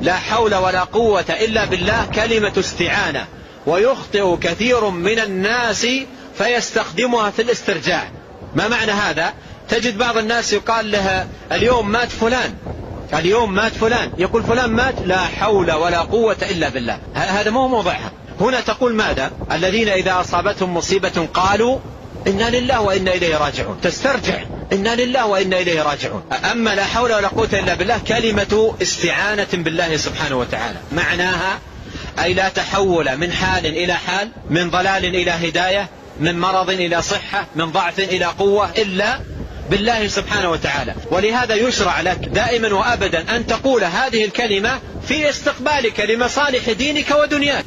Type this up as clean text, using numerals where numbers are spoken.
لا حول ولا قوة إلا بالله كلمة استعانة، ويخطئ كثير من الناس فيستخدمها في الاسترجاع. ما معنى هذا؟ تجد بعض الناس يقال له اليوم مات فلان، اليوم مات فلان، يقول فلان مات، لا حول ولا قوة إلا بالله. هذا مو موضعها. هنا تقول ماذا؟ الذين إذا أصابتهم مصيبة قالوا إنا لله وإنا إليه راجعون، تسترجع إنا لله وإنا إليه راجعون. أما لا حول ولا قوة إلا بالله كلمة استعانة بالله سبحانه وتعالى، معناها أي لا تحول من حال إلى حال، من ضلال إلى هداية، من مرض إلى صحة، من ضعف إلى قوة، إلا بالله سبحانه وتعالى. ولهذا يشرع لك دائما وأبدا أن تقول هذه الكلمة في استقبالك لمصالح دينك ودنياك.